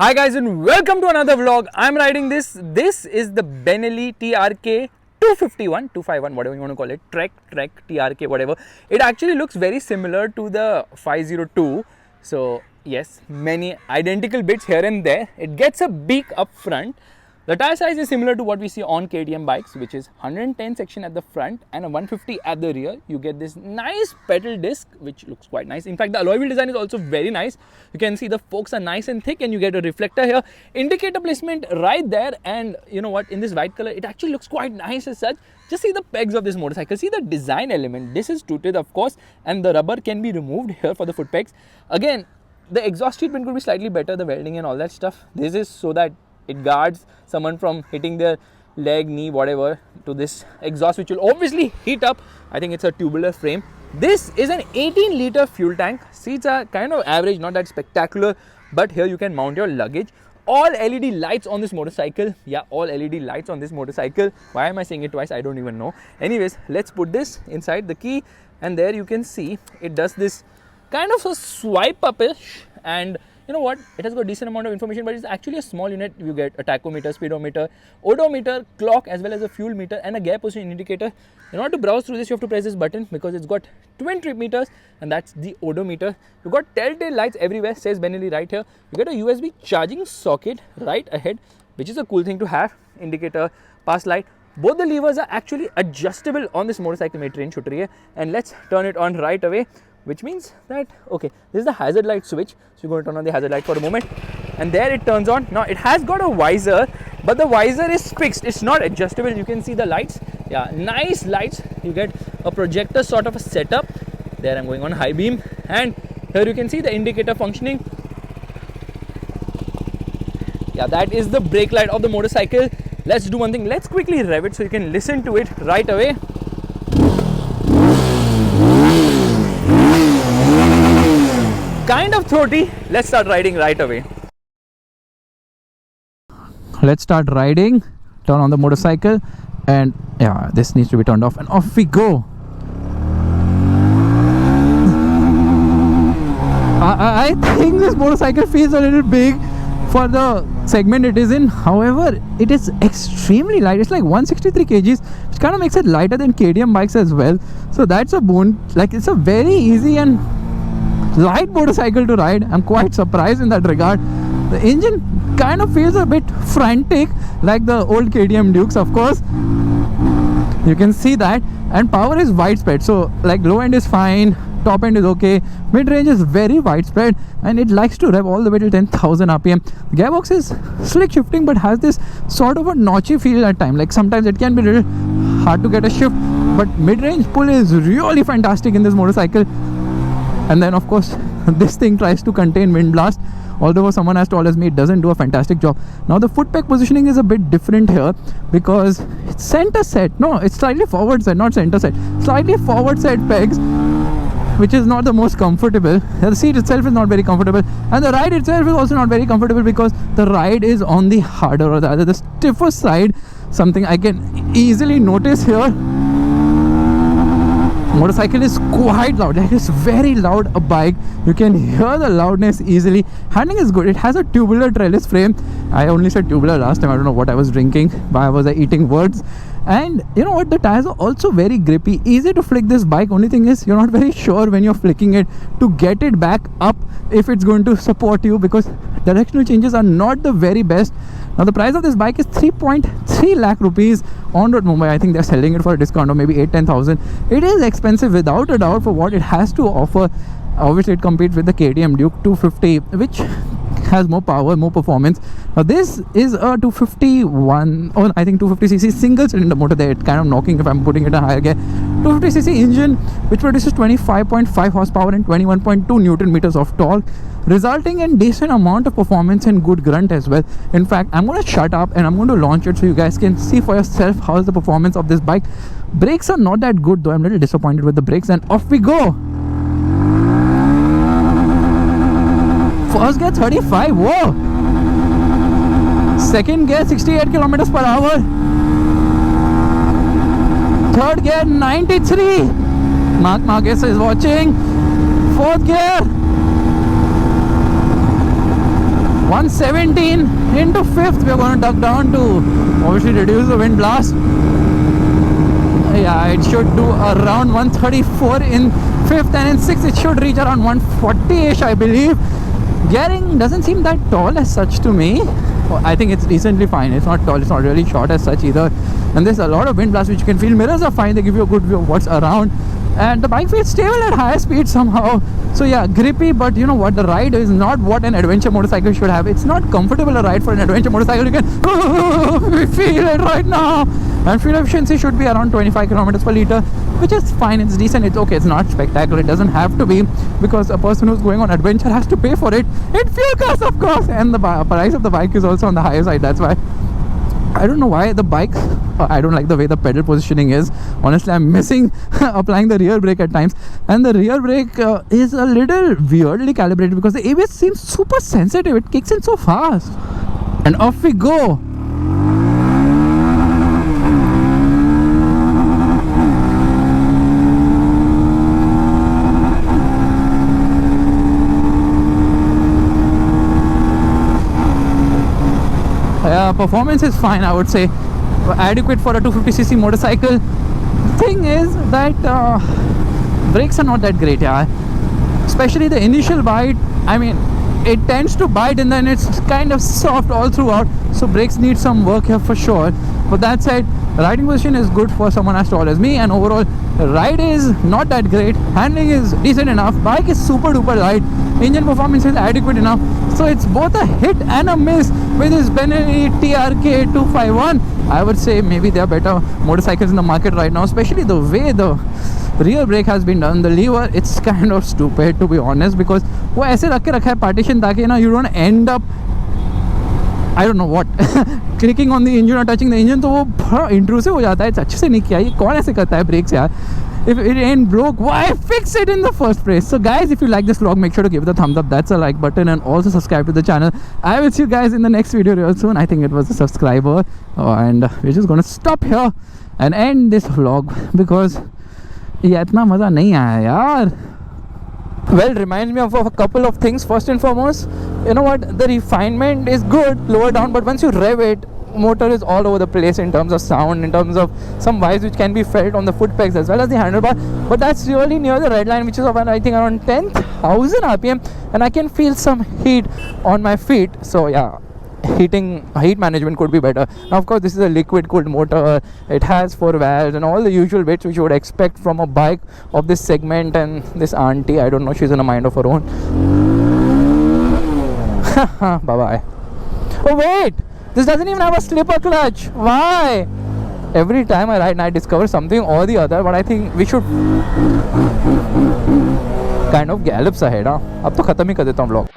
Hi guys and welcome to another vlog. I'm riding this. This is the Benelli TRK 251, 251, whatever you want to call it. Trek, TRK, whatever. It actually looks very similar to the 502. So yes, many identical bits here and there. It gets a beak up front. The tire size is similar to what we see on KTM bikes, which is 110 section at the front and a 150 at the rear. You get this nice pedal disc, which looks quite nice. In fact, the alloy wheel design is also very nice. You can see the forks are nice and thick and you get a reflector here. Indicator placement right there, and you know what, in this white color, it actually looks quite nice as such. Just see the pegs of this motorcycle. See the design element. This is tooted, of course, and the rubber can be removed here for the foot pegs. Again, the exhaust treatment could be slightly better, the welding and all that stuff. This is so that it guards someone from hitting their leg, knee, whatever to this exhaust, which will obviously heat up. I think it's a tubular frame. This is an 18-liter fuel tank. Seats are kind of average, not that spectacular, but here you can mount your luggage. All LED lights on this motorcycle. Yeah, all LED lights on this motorcycle. Why am I saying it twice? I don't even know. Anyways, let's put this inside the key, and there you can see it does this kind of a swipe up-ish, and you know what, it has got a decent amount of information, but it's actually a small unit. You get a tachometer, speedometer, odometer, clock, as well as a fuel meter and a gear position indicator. In order to browse through this, you have to press this button because it's got twin trip meters, and that's the odometer. You've got telltale lights everywhere, says Benelli right here. You get a USB charging socket right ahead, which is a cool thing to have. Indicator, pass light. Both the levers are actually adjustable on this motorcycle. Mein train chut rahi hai, and let's turn it on right away. Which means that, okay, this is the hazard light switch. So you're going to turn on the hazard light for a moment, and there it turns on. Now it has got a visor, but the visor is fixed. It's not adjustable. You can see the lights. Yeah, nice lights. You get a projector sort of a setup. There I'm going on high beam, and here you can see the indicator functioning. Yeah, that is the brake light of the motorcycle. Let's do one thing. Let's quickly rev it so you can listen to it right away. Kind of throaty. Let's start riding right away. Let's start riding. Turn on the motorcycle, and yeah, this needs to be turned off, and off we go. I think this motorcycle feels a little big for the segment it is in. However, it is extremely light. It's like 163 kgs, which kind of makes it lighter than KTM bikes as well. So that's a boon. Like, it's a very easy and light motorcycle to ride. I'm quite surprised in that regard. The engine kind of feels a bit frantic, like the old KTM Dukes, of course. You can see that. And power is widespread, so like low end is fine, top end is okay, mid range is very widespread, and it likes to rev all the way to 10,000 rpm. The gearbox is slick shifting, but has this sort of a notchy feel at time. Like sometimes it can be a little hard to get a shift, but mid range pull is really fantastic in this motorcycle. And then of course this thing tries to contain wind blast, although someone as tall as me, it doesn't do a fantastic job. Now the footpeg positioning is a bit different here because it's center set. No, it's slightly forward set, not center set. Slightly forward set pegs, which is not the most comfortable. The seat itself is not very comfortable, and the ride itself is also not very comfortable because the ride is on the harder, or rather the stiffer side. Something I can easily notice here. Motorcycle is quite loud. It is very loud a bike. You can hear the loudness easily. Handling is good. It has a tubular trellis frame. I only said tubular last time. I don't know what I was drinking. Why was I eating words? And you know what, the tires are also very grippy. Easy to flick this bike. Only thing is, you're not very sure when you're flicking it to get it back up if it's going to support you, because directional changes are not the very best. Now the price of this bike is 3.3 lakh rupees on road Mumbai. I think they're selling it for a discount of maybe 8-10,000. It is expensive without a doubt for what it has to offer. Obviously it competes with the KTM Duke 250, which has more power, more performance. Now this is a 251, or I think 250cc single cylinder motor there. It's kind of knocking if I'm putting it in a higher gear. 250cc engine, which produces 25.5 horsepower and 21.2 newton meters of torque, resulting in decent amount of performance and good grunt as well. In fact, I'm going to shut up and I'm going to launch it so you guys can see for yourself how is the performance of this bike. Brakes are not that good though. I'm a little disappointed with the brakes, and off we go. First gear 35, whoa. Second gear 68 kilometers per hour. Third gear 93. Mark Marquez is watching. Fourth gear 117 into 5th. We're going to duck down to obviously reduce the wind blast. Yeah, it should do around 134 in 5th, and in 6th it should reach around 140-ish, I believe. Gearing doesn't seem that tall as such to me. I think it's decently fine. It's not tall, it's not really short as such either. And there's a lot of wind blast which you can feel. Mirrors are fine, they give you a good view of what's around. And the bike feels stable at higher speed somehow. So yeah, grippy, but you know what, the ride is not what an adventure motorcycle should have. It's not comfortable a ride for an adventure motorcycle. You can feel it right now. And fuel efficiency should be around 25 kilometers per liter, which is fine. It's decent, it's okay, it's not spectacular. It doesn't have to be, because a person who's going on adventure has to pay for it in fuel costs, of course. And the price of the bike is also on the higher side. That's why I don't know why the bike, I don't like the way the pedal positioning is. Honestly, I'm missing applying the rear brake at times, and the rear brake is a little weirdly calibrated because the ABS seems super sensitive. It kicks in so fast, and off we go. Performance is fine, I would say, adequate for a 250cc motorcycle. The thing is that brakes are not that great, yeah. Especially the initial bite. I mean, it tends to bite and then it's kind of soft all throughout, so brakes need some work here for sure. But that said, riding position is good for someone as tall as me, and overall ride is not that great. Handling is decent enough. Bike is super duper light. Engine performance is adequate enough. So it's both a hit and a miss with this Benelli TRK 251. I would say maybe there are better motorcycles in the market right now, especially the way the rear brake has been done. The lever, it's kind of stupid to be honest, because वो ऐसे रख के रखा है partition ताकि ना you don't end up, I don't know what, clicking on the engine or touching the engine. तो वो बड़ा intrusive हो जाता है. अच्छे से नहीं किया. ये कौन ऐसे करता है brakes यार? If it ain't broke, why fix it in the first place? So guys, if you like this vlog, make sure to give it a thumbs up. That's a like button, and also subscribe to the channel. I will see you guys in the next video real soon. I think it was a subscriber, and we're just gonna stop here and end this vlog because ये इतना मज़ा नहीं आया यार. Well, reminds me of a couple of things. First and foremost, you know what, the refinement is good lower down, but once you rev it, motor is all over the place in terms of sound, in terms of some vibes which can be felt on the foot pegs as well as the handlebar. But that's really near the red line, which is of I think around 10,000 rpm, and I can feel some heat on my feet. So yeah, heat management could be better. Now of course this is a liquid cooled motor. It has 4 valves and all the usual bits which you would expect from a bike of this segment. And this auntie, I don't know, she's in a mind of her own. Bye bye. Oh wait, this doesn't even have a slipper clutch. Why? Every time I ride and I discover something or the other, but I think we should kind of gallops ahead. अब तो खत्म ही कर देता हूँ vlog.